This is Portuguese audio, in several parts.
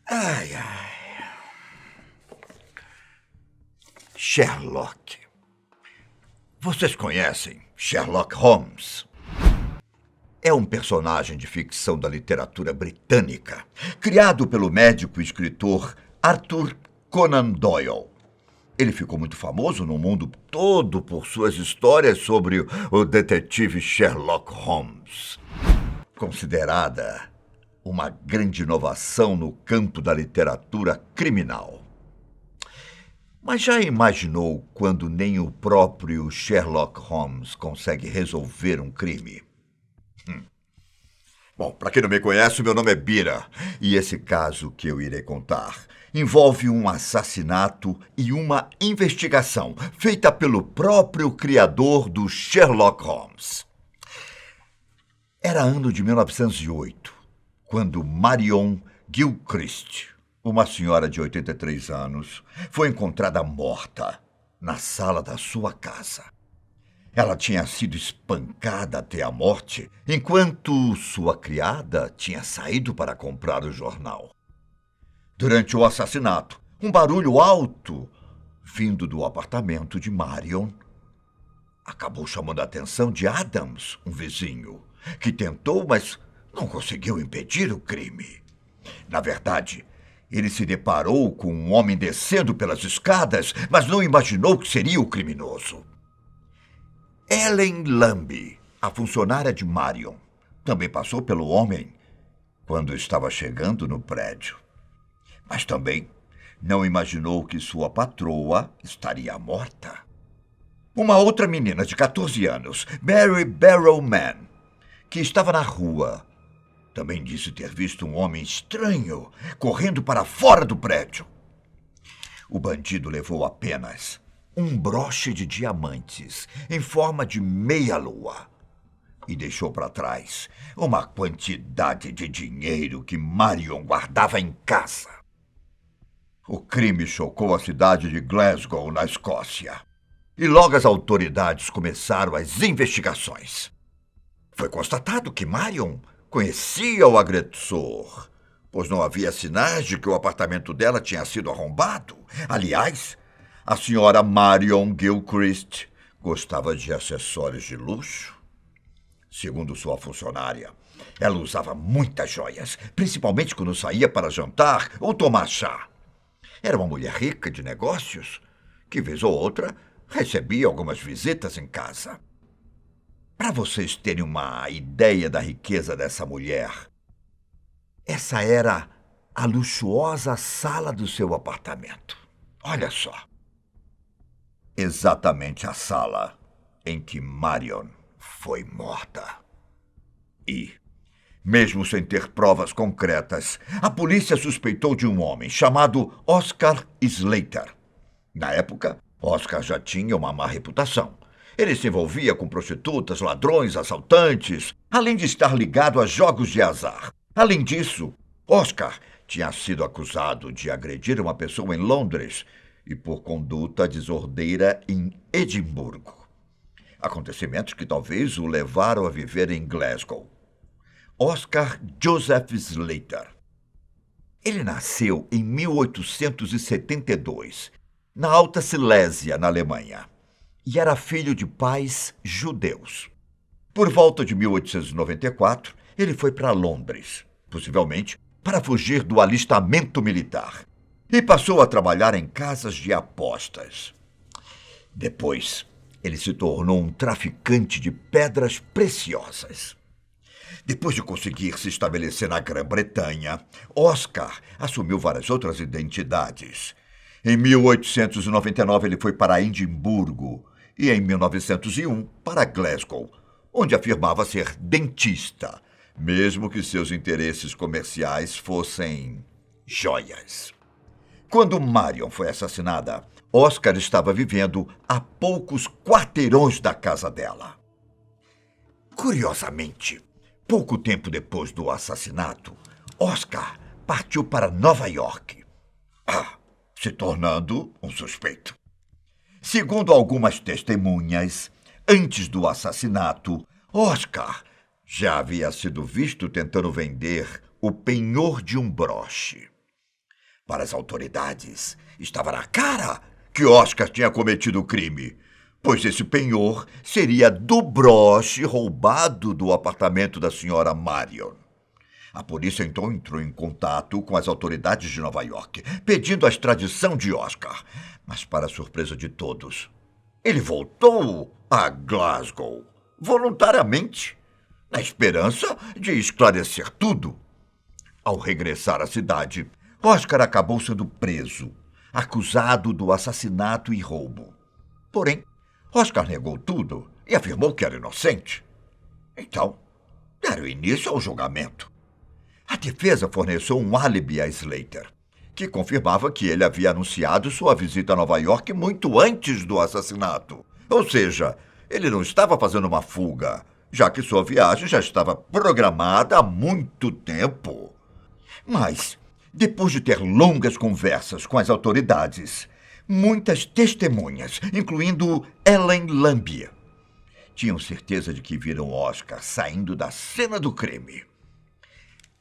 Ai, ai. Sherlock. Vocês conhecem Sherlock Holmes? É um personagem de ficção da literatura britânica, criado pelo médico e escritor Arthur Conan Doyle. Ele ficou muito famoso no mundo todo por suas histórias sobre o detetive Sherlock Holmes. Considerada uma grande inovação no campo da literatura criminal. Mas já imaginou quando nem o próprio Sherlock Holmes consegue resolver um crime? Bom, para quem não me conhece, meu nome é Bira, e esse caso que eu irei contar envolve um assassinato e uma investigação feita pelo próprio criador do Sherlock Holmes. Era ano de 1908, quando Marion Gilchrist, uma senhora de 83 anos, foi encontrada morta na sala da sua casa. Ela tinha sido espancada até a morte, enquanto sua criada tinha saído para comprar o jornal. Durante o assassinato, um barulho alto, vindo do apartamento de Marion, acabou chamando a atenção de Adams, um vizinho, que tentou, mas não conseguiu impedir o crime. Na verdade, ele se deparou com um homem descendo pelas escadas, mas não imaginou que seria o criminoso. Ellen Lambie, a funcionária de Marion, também passou pelo homem quando estava chegando no prédio. Mas também não imaginou que sua patroa estaria morta. Uma outra menina de 14 anos, Mary Barrowman, que estava na rua, também disse ter visto um homem estranho correndo para fora do prédio. O bandido levou apenas um broche de diamantes em forma de meia-lua e deixou para trás uma quantidade de dinheiro que Marion guardava em casa. O crime chocou a cidade de Glasgow, na Escócia, e logo as autoridades começaram as investigações. Foi constatado que Marion conhecia o agressor, pois não havia sinais de que o apartamento dela tinha sido arrombado. Aliás, a senhora Marion Gilchrist gostava de acessórios de luxo. Segundo sua funcionária, ela usava muitas joias, principalmente quando saía para jantar ou tomar chá. Era uma mulher rica de negócios, que vez ou outra recebia algumas visitas em casa. Para vocês terem uma ideia da riqueza dessa mulher, essa era a luxuosa sala do seu apartamento. Olha só. Exatamente a sala em que Marion foi morta. E, mesmo sem ter provas concretas, a polícia suspeitou de um homem chamado Oscar Slater. Na época, Oscar já tinha uma má reputação. Ele se envolvia com prostitutas, ladrões, assaltantes, além de estar ligado a jogos de azar. Além disso, Oscar tinha sido acusado de agredir uma pessoa em Londres e por conduta desordeira em Edimburgo. Acontecimentos que talvez o levaram a viver em Glasgow. Oscar Joseph Slater. Ele nasceu em 1872, na Alta Silésia, na Alemanha, e era filho de pais judeus. Por volta de 1894, ele foi para Londres, possivelmente para fugir do alistamento militar, e passou a trabalhar em casas de apostas. Depois, ele se tornou um traficante de pedras preciosas. Depois de conseguir se estabelecer na Grã-Bretanha, Oscar assumiu várias outras identidades. Em 1899, ele foi para Edimburgo e, em 1901, para Glasgow, onde afirmava ser dentista, mesmo que seus interesses comerciais fossem joias. Quando Marion foi assassinada, Oscar estava vivendo a poucos quarteirões da casa dela. Curiosamente, pouco tempo depois do assassinato, Oscar partiu para Nova York, se tornando um suspeito. Segundo algumas testemunhas, antes do assassinato, Oscar já havia sido visto tentando vender o penhor de um broche. Para as autoridades, estava na cara que Oscar tinha cometido o crime, pois esse penhor seria do broche roubado do apartamento da senhora Marion. A polícia então entrou em contato com as autoridades de Nova York, pedindo a extradição de Oscar. Mas, para a surpresa de todos, ele voltou a Glasgow, voluntariamente, na esperança de esclarecer tudo. Ao regressar à cidade, Oscar acabou sendo preso, acusado do assassinato e roubo. Porém, Oscar negou tudo e afirmou que era inocente. Então, deram início ao julgamento. A defesa forneceu um álibi a Slater, que confirmava que ele havia anunciado sua visita a Nova York muito antes do assassinato. Ou seja, ele não estava fazendo uma fuga, já que sua viagem já estava programada há muito tempo. Mas, depois de ter longas conversas com as autoridades, muitas testemunhas, incluindo Ellen Lambie, tinham certeza de que viram Oscar saindo da cena do crime.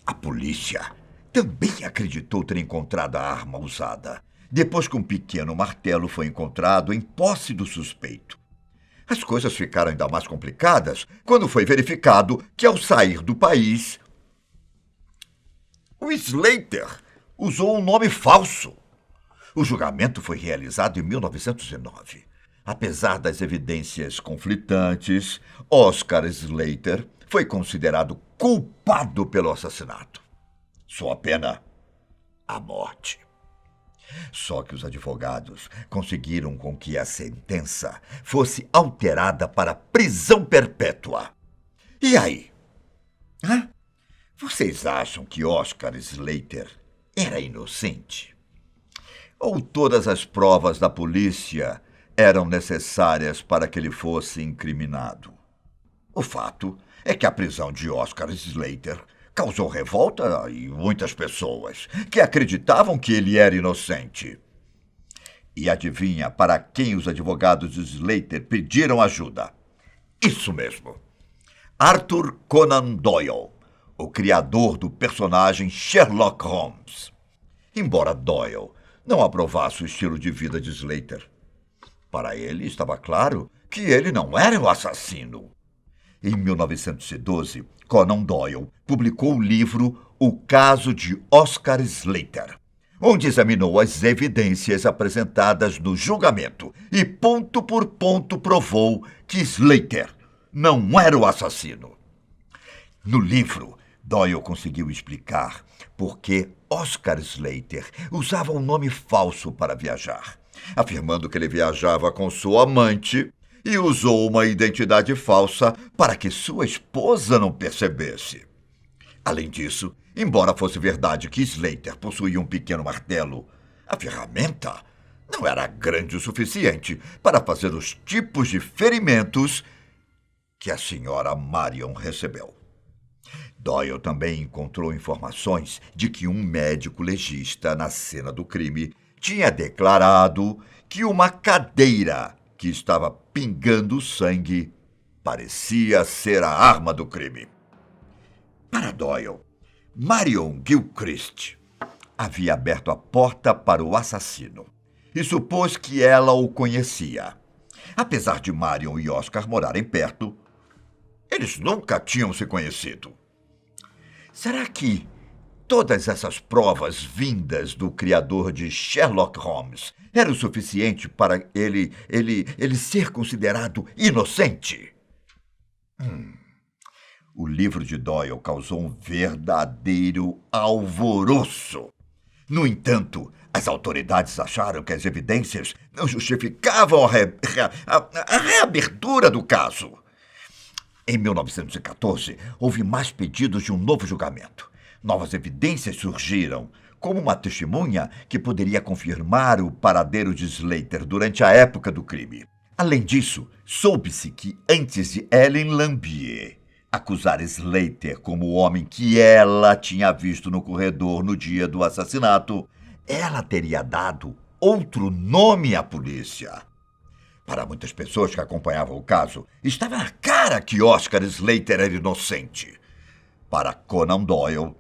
A polícia também acreditou ter encontrado a arma usada, depois que um pequeno martelo foi encontrado em posse do suspeito. As coisas ficaram ainda mais complicadas quando foi verificado que, ao sair do país, o Slater usou um nome falso. O julgamento foi realizado em 1909. Apesar das evidências conflitantes, Oscar Slater foi considerado culpado pelo assassinato. Sua pena, a morte. Só que os advogados conseguiram com que a sentença fosse alterada para prisão perpétua. E aí? Vocês acham que Oscar Slater era inocente? Ou todas as provas da polícia eram necessárias para que ele fosse incriminado? O fato é que a prisão de Oscar Slater causou revolta em muitas pessoas que acreditavam que ele era inocente. E adivinha para quem os advogados de Slater pediram ajuda? Isso mesmo. Arthur Conan Doyle, o criador do personagem Sherlock Holmes. Embora Doyle não aprovasse o estilo de vida de Slater, para ele estava claro que ele não era o assassino. Em 1912, Conan Doyle publicou o livro O Caso de Oscar Slater, onde examinou as evidências apresentadas no julgamento e ponto por ponto provou que Slater não era o assassino. No livro, Doyle conseguiu explicar por que Oscar Slater usava um nome falso para viajar, afirmando que ele viajava com sua amante e usou uma identidade falsa para que sua esposa não percebesse. Além disso, embora fosse verdade que Slater possuía um pequeno martelo, a ferramenta não era grande o suficiente para fazer os tipos de ferimentos que a senhora Marion recebeu. Doyle também encontrou informações de que um médico legista na cena do crime tinha declarado que uma cadeira que estava pingando sangue parecia ser a arma do crime. Para Doyle, Marion Gilchrist havia aberto a porta para o assassino e supôs que ela o conhecia. Apesar de Marion e Oscar morarem perto, eles nunca tinham se conhecido. Será que todas essas provas vindas do criador de Sherlock Holmes eram o suficiente para ele ser considerado inocente? O livro de Doyle causou um verdadeiro alvoroço. No entanto, as autoridades acharam que as evidências não justificavam a reabertura do caso. Em 1914, houve mais pedidos de um novo julgamento. Novas evidências surgiram, como uma testemunha que poderia confirmar o paradeiro de Slater durante a época do crime. Além disso, soube-se que antes de Ellen Lambie acusar Slater como o homem que ela tinha visto no corredor no dia do assassinato, ela teria dado outro nome à polícia. Para muitas pessoas que acompanhavam o caso, estava na cara que Oscar Slater era inocente. Para Conan Doyle,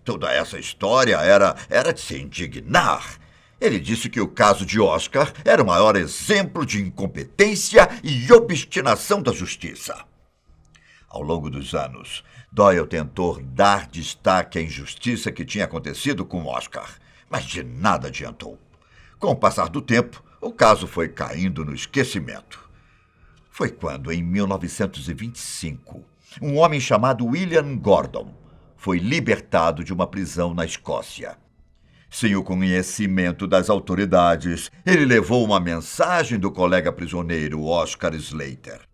toda essa história era de se indignar. Ele disse que o caso de Oscar era o maior exemplo de incompetência e obstinação da justiça. Ao longo dos anos, Doyle tentou dar destaque à injustiça que tinha acontecido com Oscar, mas de nada adiantou. Com o passar do tempo, o caso foi caindo no esquecimento. Foi quando, em 1925, um homem chamado William Gordon foi libertado de uma prisão na Escócia. Sem o conhecimento das autoridades, ele levou uma mensagem do colega prisioneiro Oscar Slater.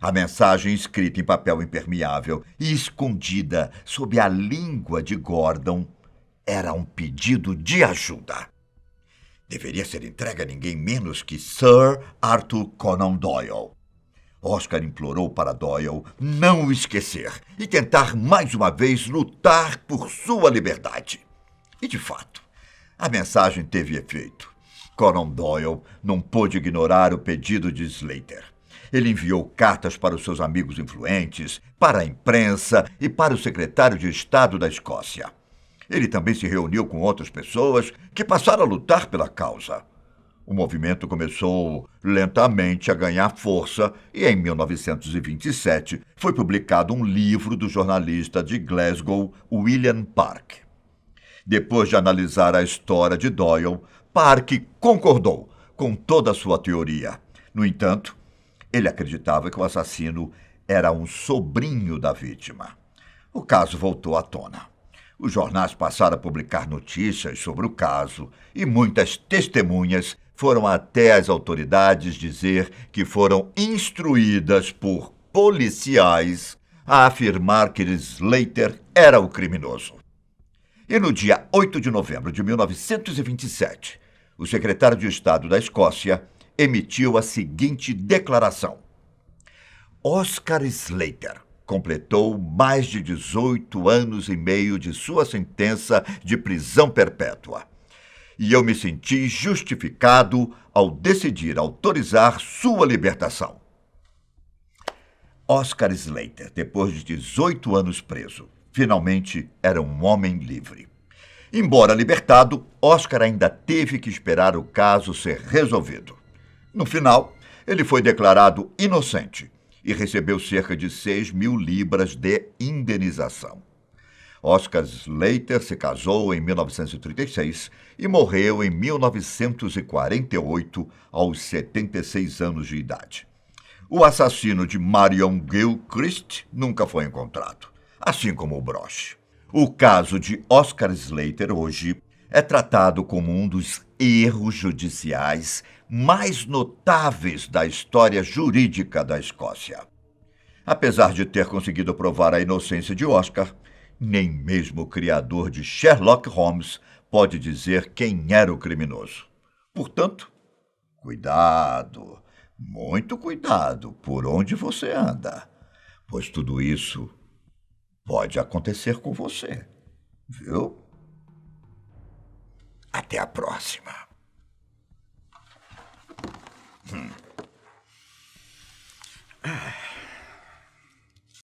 A mensagem, escrita em papel impermeável e escondida sob a língua de Gordon, era um pedido de ajuda. Deveria ser entregue a ninguém menos que Sir Arthur Conan Doyle. Oscar implorou para Doyle não o esquecer e tentar mais uma vez lutar por sua liberdade. E, de fato, a mensagem teve efeito. Conan Doyle não pôde ignorar o pedido de Slater. Ele enviou cartas para os seus amigos influentes, para a imprensa e para o secretário de Estado da Escócia. Ele também se reuniu com outras pessoas que passaram a lutar pela causa. O movimento começou lentamente a ganhar força e, em 1927, foi publicado um livro do jornalista de Glasgow, William Park. Depois de analisar a história de Doyle, Park concordou com toda a sua teoria. No entanto, ele acreditava que o assassino era um sobrinho da vítima. O caso voltou à tona. Os jornais passaram a publicar notícias sobre o caso e muitas testemunhas foram até as autoridades dizer que foram instruídas por policiais a afirmar que Slater era o criminoso. E no dia 8 de novembro de 1927, o secretário de Estado da Escócia emitiu a seguinte declaração: Oscar Slater completou mais de 18 anos e meio de sua sentença de prisão perpétua. E eu me senti justificado ao decidir autorizar sua libertação. Oscar Slater, depois de 18 anos preso, finalmente era um homem livre. Embora libertado, Oscar ainda teve que esperar o caso ser resolvido. No final, ele foi declarado inocente e recebeu cerca de 6.000 libras de indenização. Oscar Slater se casou em 1936 e morreu em 1948, aos 76 anos de idade. O assassino de Marion Gilchrist nunca foi encontrado, assim como o broche. O caso de Oscar Slater hoje é tratado como um dos erros judiciais mais notáveis da história jurídica da Escócia. Apesar de ter conseguido provar a inocência de Oscar, nem mesmo o criador de Sherlock Holmes pode dizer quem era o criminoso. Portanto, cuidado, muito cuidado por onde você anda, pois tudo isso pode acontecer com você, viu? Até a próxima.